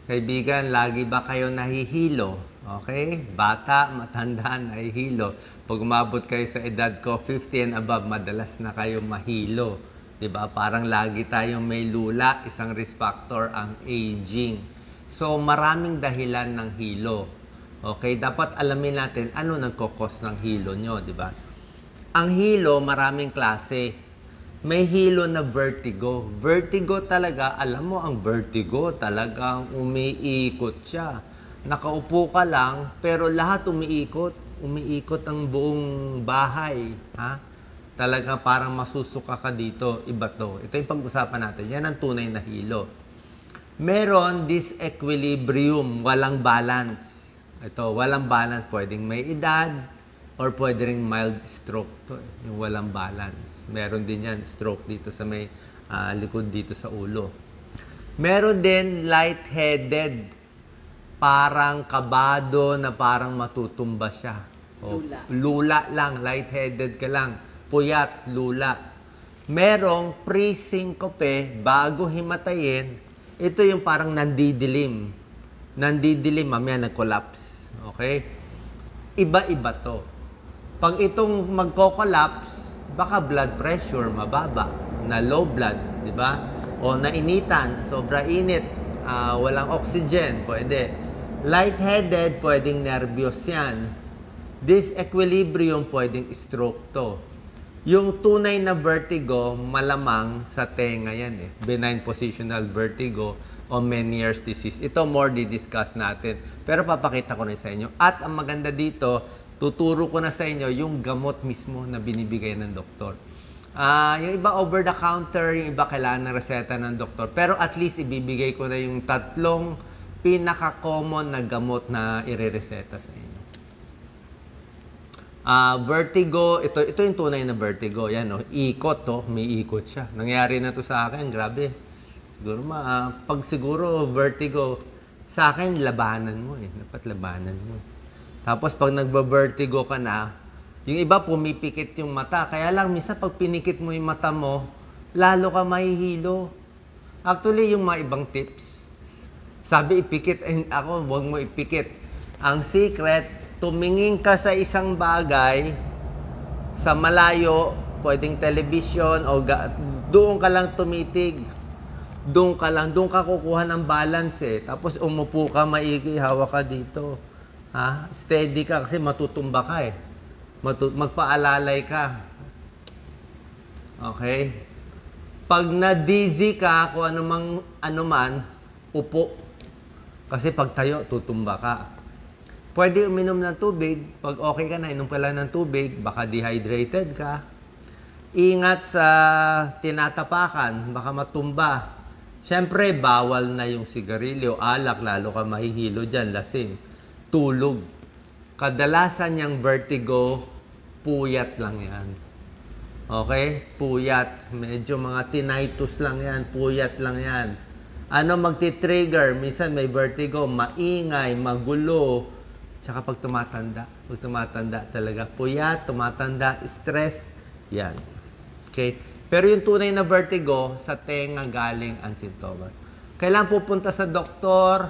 Kaibigan, lagi ba kayo nahihilo? Okay? Bata, matanda, nahihilo. Pag umabot kayo sa edad ko, 50 and above, madalas na kayo mahilo. 'Di ba? Parang lagi tayong may lula, isang risk factor ang aging. So, maraming dahilan ng hilo. Okay? Dapat alamin natin ano nagkokos ng hilo nyo, 'di ba? Ang hilo, maraming klase. May hilo na vertigo. Vertigo talaga, alam mo ang vertigo, talagang umiikot siya. Nakaupo ka lang, pero lahat umiikot. Umiikot ang buong bahay. Ha? Talaga parang masusuka ka dito. Iba to. Ito yung pag-usapan natin. Yan ang tunay na hilo. Meron disequilibrium, walang balance. Ito, walang balance. Pwedeng may edad, or pwede ring mild stroke to, yung walang balance. Meron din yan, stroke dito sa may likod dito sa ulo. Meron din lightheaded, parang kabado na parang matutumba siya. O, lula lang, lightheaded ka lang. Puyat, lula. Merong pre-syncope, bago himatayin, ito yung parang nandidilim. Nandidilim, mamaya nag-collapse. Okay? Iba-iba to. Pag itong magko-collapse, baka blood pressure mababa, na low blood, di ba? O nainitan, sobra init, walang oxygen, pwede. Lightheaded, pwedeng nervyos yan. Disequilibrium, pwedeng stroke to. Yung tunay na vertigo, malamang sa tenga yan eh. Benign positional vertigo o Meniere's disease. Ito more di-discuss natin. Pero papakita ko rin sa inyo. At ang maganda dito, tuturo ko na sa inyo yung gamot mismo na binibigay ng doktor. Yung iba over the counter, yung iba kailangan ng reseta ng doktor. Pero at least ibibigay ko na yung tatlong pinaka-common na gamot na irereseta sa inyo. Vertigo, ito yung tunay na vertigo. Yan, oh, ikot to, may ikot siya. Nangyari na to sa akin, grabe. Siguro pag siguro vertigo, sa akin labanan mo eh. Dapat labanan mo. Tapos pag nagba-vertigo ka na, yung iba pumipikit yung mata. Kaya lang, minsan pag pinikit mo yung mata mo, lalo ka mahihilo. Actually, yung mga ibang tips, sabi ipikit, ako, huwag mo ipikit. Ang secret, tumingin ka sa isang bagay, sa malayo, pwedeng television, o doon ka lang tumitig. Doon ka kukuha ng balance eh. Tapos umupo ka, maigi, hawak ka dito. Ha? Steady ka kasi matutumba ka eh. Magpaalalay ka. Okay? Pag na-dizzy ka, kung ano man, upo. Kasi pag tayo, tutumba ka. Pwede uminom ng tubig. Pag okay ka na, inom ka lang ng tubig, baka dehydrated ka. Ingat sa tinatapakan, baka matumba. Siyempre, bawal na yung sigarilyo, alak, lalo ka mahihilo dyan, lasing. Tulog. Kadalasan yung vertigo, puyat lang yan. Okay? Puyat. Medyo mga tinnitus lang yan. Puyat lang yan. Ano magti-trigger? Minsan may vertigo, maingay, magulo. Tsaka pag tumatanda talaga. Puyat, tumatanda, stress. Yan. Okay? Pero yung tunay na vertigo, sa tenga galing ang sintomas. Kailangan pupunta sa doktor,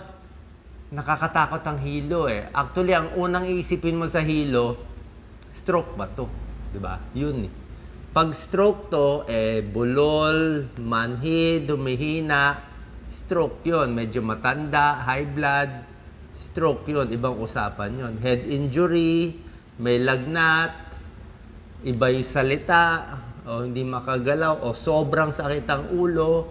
nakakatakot ang hilo eh. Actually, ang unang iisipin mo sa hilo, stroke ba to? Diba? Yun eh. Pag stroke to, bulol, manhid, humihina, stroke yun. Medyo matanda, high blood, stroke yun. Ibang usapan yun. Head injury, may lagnat, iba yung salita, o hindi makagalaw, o sobrang sakit ang ulo,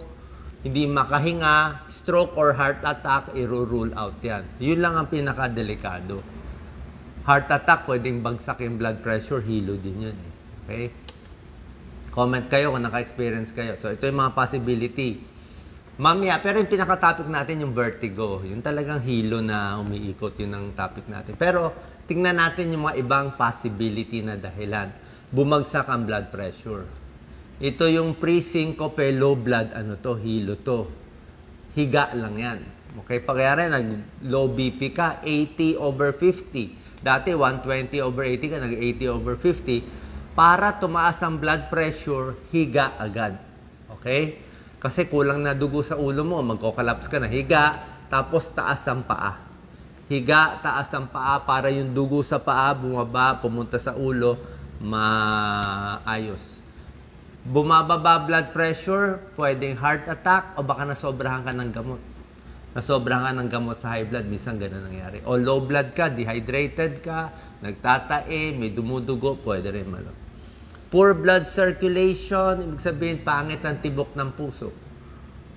hindi makahinga, stroke or heart attack, i-rule out yan. Yun lang ang pinakadelikado. Heart attack, pwedeng bagsak yung blood pressure, hilo din yun. Okay? Comment kayo kung naka-experience kayo. So, ito yung mga possibility. Mamaya, pero yung pinaka-topic natin yung vertigo. Yung talagang hilo na umiikot, yun ang topic natin. Pero, tingnan natin yung mga ibang possibility na dahilan. Bumagsak ang blood pressure. Ito yung pre-syncope, low blood, hilo to. Higa lang yan. Okay, pagyari, nag-low BP ka, 80/50. Dati, 120/80 ka, nag-80/50. Para tumaas ang blood pressure, higa agad. Okay? Kasi kulang na dugo sa ulo mo, magko-collapse ka na, higa. tapos taas ang paa. Higa, taas ang paa para yung dugo sa paa bumaba, pumunta sa ulo, maayos. Bumababa blood pressure, pwedeng heart attack o baka nasobrahan ka ng gamot. Nasobrahan ka ng gamot sa high blood, minsan ganun nangyari. O low blood ka, dehydrated ka, nagtatae, may dumudugo, pwede rin malo. Poor blood circulation, ibig sabihin pangit ang tibok ng puso.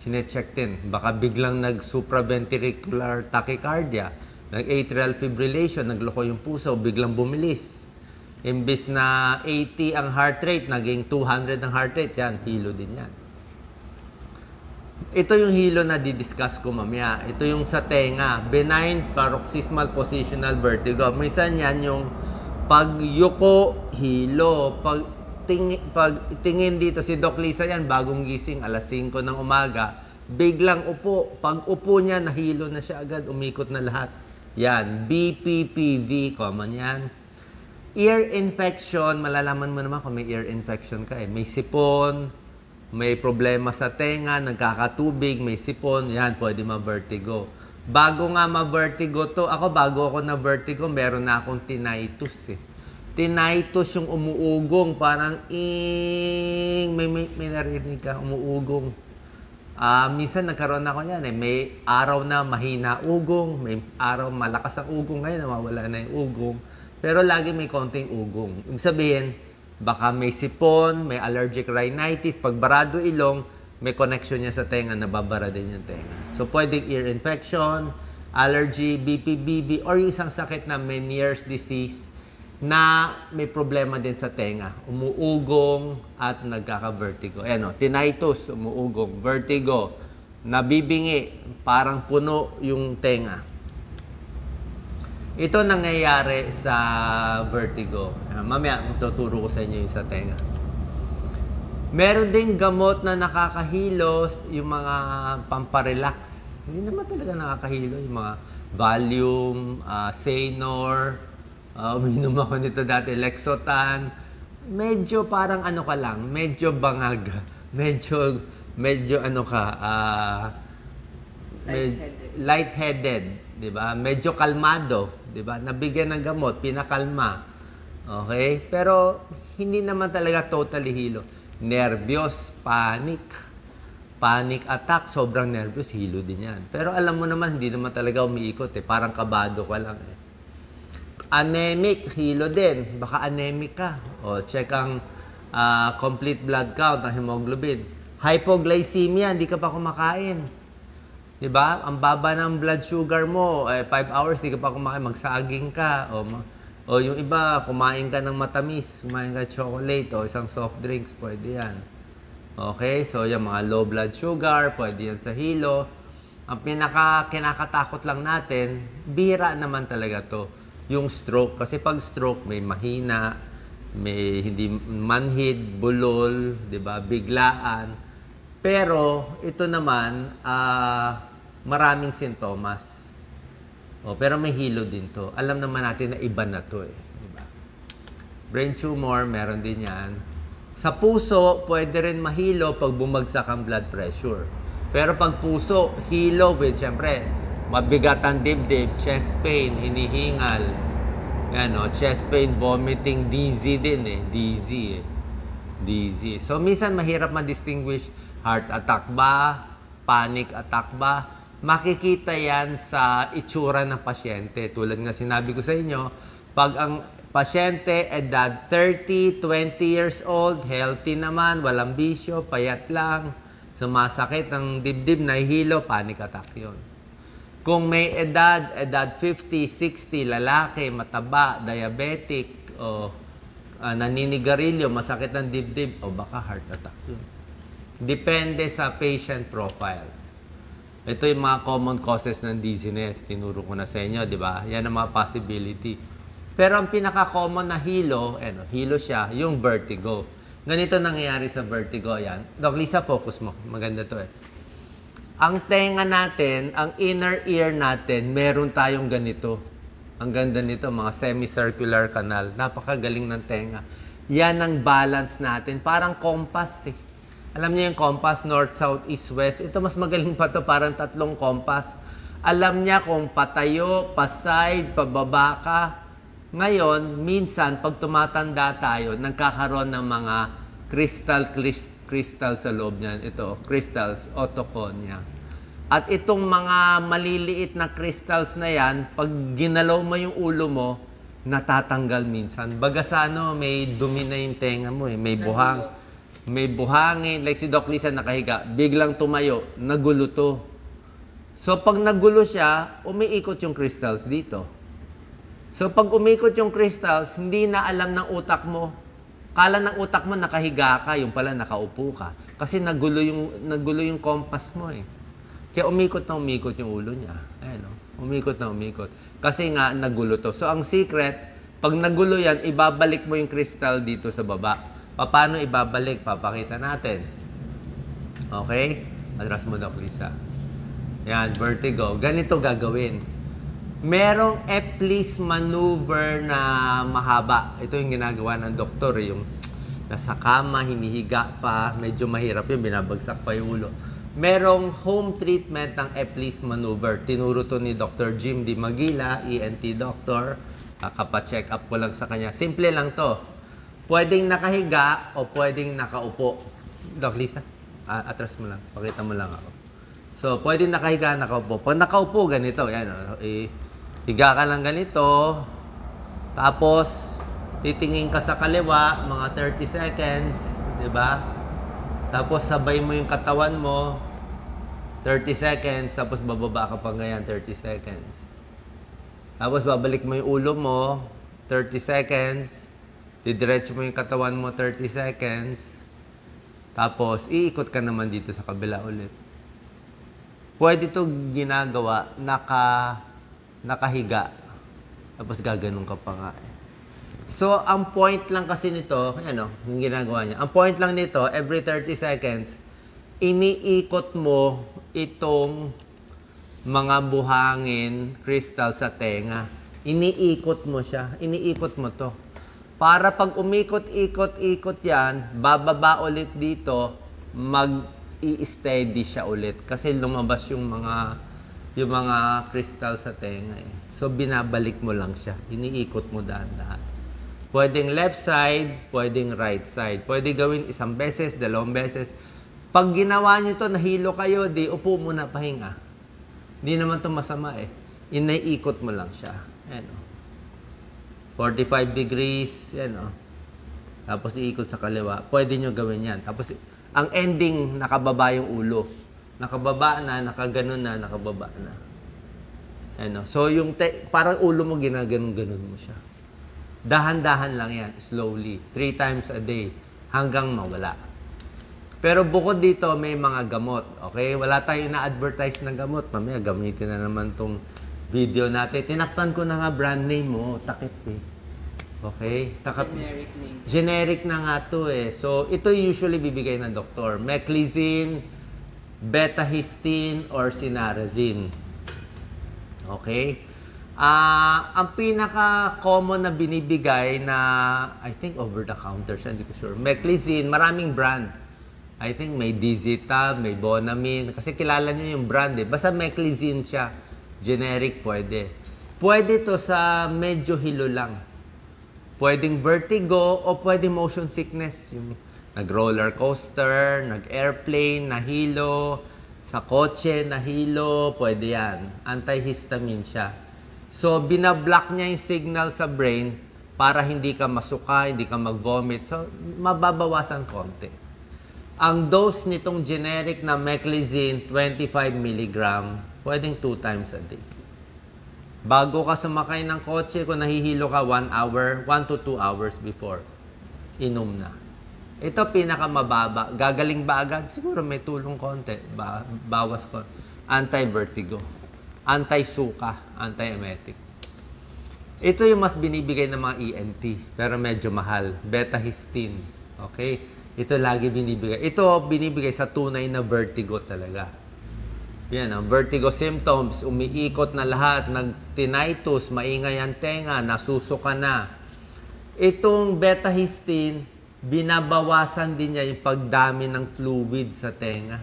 Sinecheck din, baka biglang nag-supraventricular tachycardia, nag-atrial fibrillation, nagloko yung puso, biglang bumilis. Imbis na 80 ang heart rate, naging 200 ang heart rate. Yan, hilo din yan. Ito yung hilo na didiscuss ko mamaya. Ito yung sa tenga. Benign paroxysmal positional vertigo. Minsan yan yung pagyuko, hilo. Pag tingin dito si Doc Lisa yan, bagong gising, alas 5 ng umaga, biglang upo. Pag upo niya, nahilo na siya agad, umikot na lahat. Yan, BPPV, common yan. Ear infection, malalaman mo naman kung may ear infection ka eh. May sipon, may problema sa tenga, nagkakatubig, may sipon, yan, pwede ma-vertigo. Bago nga ma-vertigo to, bago ako na-vertigo, meron na akong tinnitus eh. Tinnitus yung umuugong, parang may narinig ka, umuugong. Minsan nagkaroon ako yan eh. May araw na mahina ugong, may araw malakas ang ugong, ngayon nawawala na yung ugong. Pero lagi may konting ugong. Ibig sabihin, baka may sipon, may allergic rhinitis, pag barado ilong, may connection niya sa tenga, nababara din yung tenga. So, pwedeng ear infection, allergy, BPBB, or yung isang sakit na Meniere's disease na may problema din sa tenga. Umuugong at nagkaka-vertigo. Ayan o, tinnitus, umuugong, vertigo, nabibingi, parang puno yung tenga. Ito nangyayari sa vertigo. Mamaya, tuturo ko sa inyo yung sa tenga. Meron ding gamot na nakakahilo, yung mga pamparelax. Hindi naman talaga nakakahilo, yung mga Valium, Saynor, uminom ako nito dati, Lexotan. Medyo parang ano ka lang, medyo bangag. Medyo ano ka, lightheaded. Diba? Medyo kalmado, diba? Nabigyan ng gamot, pinakalma. Okay? Pero hindi naman talaga totally hilo. Nervyos, panic attack, sobrang nervyos, hilo din yan. Pero alam mo naman, hindi naman talaga umiikot eh. Parang kabado ka lang eh. Anemic, hilo din. Baka anemic ka. O, check ang complete blood count, ang hemoglobin. Hypoglycemia, hindi ka pa kumakain. Diba? Ang baba ng blood sugar mo, 5 hours, di ka pa kumain, magsaging ka. O yung iba, kumain ka ng matamis, kumain ka chocolate, o isang soft drinks, pwede yan. Okay? So, yung mga low blood sugar, pwede yan sa hilo. Ang kinakatakot lang natin, bihira naman talaga to, yung stroke. Kasi pag stroke, may mahina, may hindi manhid, bulol, diba? Biglaan. Pero, ito naman, maraming sintomas. Pero may hilo din to. Alam naman natin na iba na to eh. Diba? Brain tumor, meron din yan. Sa puso, pwede rin mahilo pag bumagsak ang blood pressure. Pero pag puso, hilo with, syempre, mabigat ang dibdib, chest pain, hinihingal. Yan, chest pain, vomiting, dizzy din eh. Dizzy. So, minsan mahirap ma-distinguish heart attack ba, panic attack ba. Makikita yan sa itsura ng pasyente. Tulad nga sinabi ko sa inyo, pag ang pasyente edad 30, 20 years old, healthy naman, walang bisyo, payat lang, sumasakit ng dibdib, nahihilo, panic attack yun. Kung may edad 50, 60, lalaki, mataba, diabetic, o naninigarilyo, masakit ng dibdib, o baka heart attack yun. Depende sa patient profile. Ito yung mga common causes ng dizziness. Tinuro ko na sa inyo, di ba? Yan ang mga possibility. Pero ang pinaka-common na hilo, hilo siya, yung vertigo. Ganito nangyayari sa vertigo, yan. Doc Lisa, focus mo. Maganda to eh. Ang tenga natin, ang inner ear natin, meron tayong ganito. Ang ganda nito, mga semicircular canal. Napakagaling ng tenga. Yan ang balance natin. Parang compass eh. Alam niyo yung compass, north, south, east, west. Ito mas magaling pa to, parang 3 compass. Alam niya kung patayo, paside, pababa ka. Ngayon, minsan, pag tumatanda tayo, nagkakaroon ng mga crystal sa loob niyan. Ito, crystals, otoconia. At itong mga maliliit na crystals na yan, pag ginalaw mo yung ulo mo, natatanggal minsan. Baga sa ano, may dumi na yung tenga mo eh. May buhangin. Like si Doc Lisa nakahiga, biglang tumayo, nagulo to. So pag nagulo siya, umiikot yung crystals dito. So pag umikot yung crystals, hindi na alam ng utak mo. Kala ng utak mo nakahiga ka, yung pala nakaupo ka. Kasi nagulo yung compass mo eh. Kaya umikot na umikot yung ulo niya. Ayan, no? Umikot na umikot. Kasi nga, nagulo to. So, ang secret, pag nagulo yan, ibabalik mo yung crystal dito sa baba. Paano ibabalik? Papakita natin. Okay? Atras mo daw, Lisa. Yan, vertigo. Ganito gagawin. Merong Epley's maneuver na mahaba. Ito yung ginagawa ng doktor. Yung nasa kama, hinihiga pa, medyo mahirap yun, binabagsak pa yung ulo. Merong home treatment ng Epley's maneuver. Tinuro to ni Dr. Jim Di Magila, ENT doctor. Kakapacheck up ko lang sa kanya. Simple lang to. Pwedeng nakahiga o pwedeng nakaupo. Doc Lisa, atras mo lang. Pakita mo lang ako. So, pwedeng nakahiga, nakaupo. Pag nakaupo, ganito. Yan, higa ka lang ganito. Tapos, titingin ka sa kaliwa, mga 30 seconds. Diba? Tapos, sabay mo yung katawan mo. 30 seconds, tapos bababa ka pa ngayon, 30 seconds. Tapos babalik mo yung ulo mo, 30 seconds. Didiretso mo yung katawan mo, 30 seconds. Tapos, iikot ka naman dito sa kabila ulit. Pwede ito ginagawa, nakahiga. Tapos gaganon ka pa nga. So, ang point lang kasi nito, ano, yung ginagawa niya. Ang point lang nito, every 30 seconds, iniikot mo itong mga buhangin, crystal sa tenga. Iniikot mo siya. Iniikot mo to. Para pag umikot-ikot-ikot yan, bababa ulit dito, mag-i-steady siya ulit. Kasi lumabas yung mga crystal sa tenga eh. So, binabalik mo lang siya. Iniikot mo dahan-dahan. Pwedeng left side, pwedeng right side. Pwede gawin isang beses, dalawang beses. Pag ginawa nyo to, nahilo kayo, di upo muna pahinga. Hindi naman to masama eh. Inaiikot mo lang siya. Ayan o. 45 degrees. Ayan o. Tapos iikot sa kaliwa. Pwede nyo gawin yan. Tapos ang ending, nakababa yung ulo. Nakababa na, nakaganon na, nakababa na. Ayan o. So yung parang ulo mo, ginaganon-ganon mo siya. Dahan-dahan lang yan. Slowly. 3 times a day. Hanggang mawala. Pero bukod dito, may mga gamot. Okay? Wala tayong na-advertise na gamot. Mamaya, gamitin na naman tong video natin. Tinakpan ko na nga brand name mo. Takip eh. Okay? Generic name. Generic na nga to eh. So, ito usually bibigay ng doktor. Meclizine, betahistine, or sinarazine. Okay? Ang pinaka-common na binibigay na, I think over-the-counter siya, hindi ko sure. Meclizine, maraming brand. I think may Dizitab, may Bonamine. Kasi kilala nyo yung brand eh. Basta Meclizine siya. Generic, pwede. Pwede to sa medyo hilo lang. Pwedeng vertigo o pwede motion sickness. Yung nag-roller coaster, nag-airplane, nahilo, sa kotse, nahilo, pwede yan. Antihistamine siya. So, binablock niya yung signal sa brain para hindi ka masuka, hindi ka mag-vomit. So, mababawasan konti. Ang dose nitong generic na Meclizine, 25 mg, pwedeng 2 times a day. Bago ka sumakay ng kotse, kung nahihilo ka 1 hour, 1 to 2 hours before, inom na. Ito pinakamababa. Gagaling ba agad? Siguro may tulong konti. Bawas ko. Anti-vertigo. Anti-suka. Anti-emetic. Ito yung mas binibigay ng mga ENT, pero medyo mahal. Betahistine. Okay? Ito lagi binibigay. Ito binibigay sa tunay na vertigo talaga. Yan, ang vertigo symptoms, umiikot na lahat, nag-tinnitus, maingay ang tenga, nasusuka na. Itong betahistine, binabawasan din niya yung pagdami ng fluid sa tenga.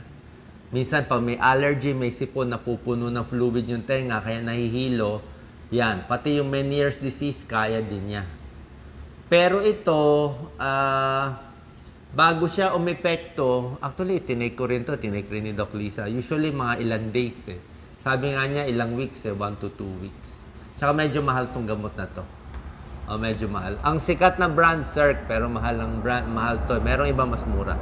Minsan, pag may allergy, may sipon, napupuno ng fluid yung tenga, kaya nahihilo, yan. Pati yung Meniere's disease, kaya din niya. Pero ito, bago siya umepekto, actually, tinake ko rin to, tinake rin ni Doc Lisa. Usually, mga ilang days eh. Sabi nga niya, ilang weeks eh, 1 to 2 weeks. Tsaka medyo mahal tong gamot na to. Medyo mahal. Ang sikat na brand, Circ, pero mahal ang brand, mahal to. Merong iba mas mura.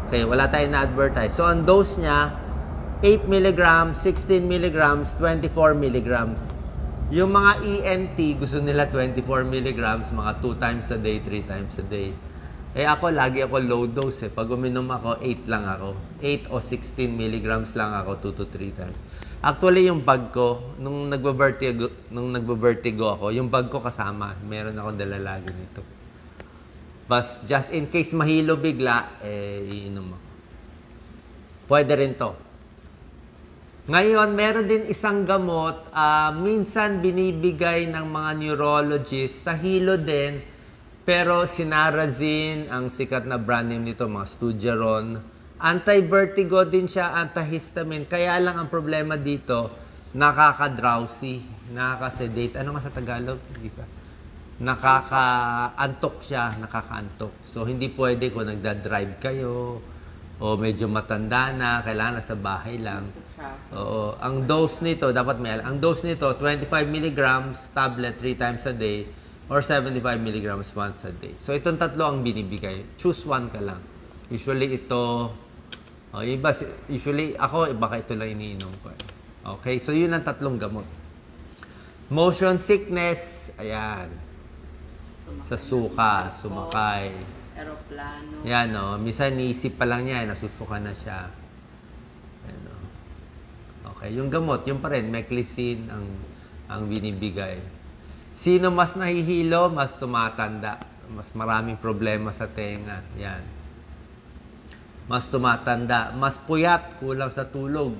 Okay, wala tayong na-advertise. So, ang dose niya, 8 mg, 16 mg, 24 mg. Yung mga ENT, gusto nila 24 mg, mga 2 times a day, 3 times a day. Eh ako, lagi ako low dose eh. Pag uminom ako, 8 lang ako. 8 o 16 mg lang ako, 2 to 3 times. Actually, yung bag ko, nung nagbavertigo ako, yung bag ko kasama. Meron akong dala lagi nito. Bas, just in case mahilo bigla, iinom ako. Pwede rin to. Ngayon, meron din isang gamot, minsan binibigay ng mga neurologists sa hilo din, pero Sinarazin, ang sikat na brand name nito, mga Stugeron. Anti-vertigo din siya, antihistamine. Kaya lang ang problema dito, nakaka-drowsy, nakaka-sedate. Ano nga sa Tagalog, Lisa? Nakaka-antok siya, nakaka-antok. So, hindi pwede kung nagda-drive kayo, o medyo matanda na, kailangan nasa bahay lang. Oo. Ang dose nito, dapat may alam. Ang dose nito, 25 mg tablet 3 times a day, or 75 mg once a day. So, itong tatlo ang binibigay. Choose one ka lang. Usually, ito, usually, ako, baka ito lang iniinom ko. Okay? So, yun ang tatlong gamot. Motion sickness, ayan. Sa suka, sumakay. Aeroplano. Yan, no? Minsan, niisip pa lang niya, nasusuka na siya. Yan, no? Okay, yung gamot, yung pa rin, Meclizine ang binibigay. Sino mas nahihilo, mas tumatanda. Mas maraming problema sa tenga. Yan. Mas tumatanda. Mas puyat, kulang sa tulog.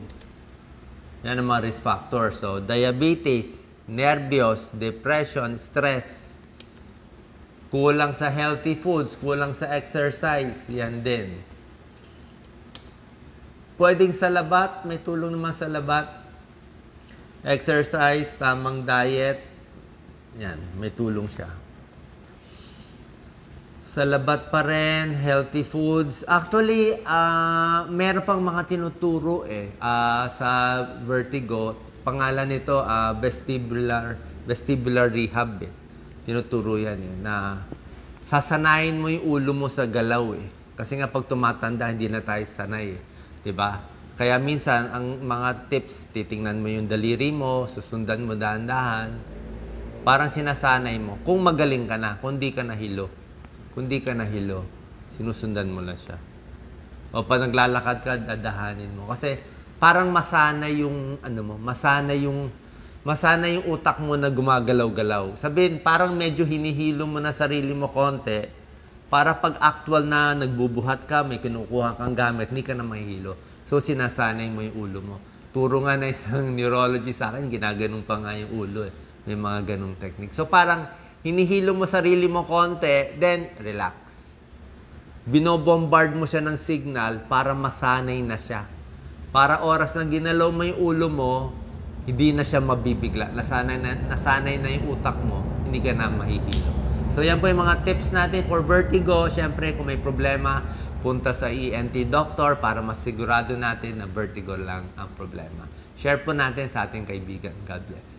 Yan ang mga risk factors. So, diabetes, nervyos, depression, stress. Kulang sa healthy foods, kulang sa exercise. Yan din. Pwedeng sa labat, may tulong naman sa labat. Exercise, tamang diet. Yan, may tulong siya. Sa labat pa rin, healthy foods. Actually, meron pang mga tinuturo sa vertigo. Pangalan nito, vestibular rehab Tinuturo yan na sasanayin mo yung ulo mo sa galaw Kasi nga pag tumatanda, hindi na tayo sanay Diba? Kaya minsan, ang mga tips, titingnan mo yung daliri mo, susundan mo dahan-dahan. Parang sinasanay mo. Kung magaling ka na, kung di ka nahilo. Kung di ka nahilo, sinusundan mo na siya. O pag naglalakad ka, dadahanin mo. Kasi parang masana yung, masana yung utak mo na gumagalaw-galaw. Sabihin, parang medyo hinihilo mo na sarili mo konti para pag actual na nagbubuhat ka, may kinukuha kang gamit, hindi ka na mahihilo. So, sinasanay mo yung ulo mo. Turo nga na isang neurologist sa akin, ginaganon pa nga yung ulo May mga ganong technique. So, parang hinihilo mo sarili mo konti, then relax. Binobombard mo siya ng signal para masanay na siya. Para oras na ginalaw mo yung ulo mo, hindi na siya mabibigla. Nasanay na yung utak mo, hindi ka na mahihilo. So, yan po yung mga tips natin for vertigo. Siyempre, kung may problema, punta sa ENT doctor para masigurado natin na vertigo lang ang problema. Share po natin sa ating kaibigan. God bless.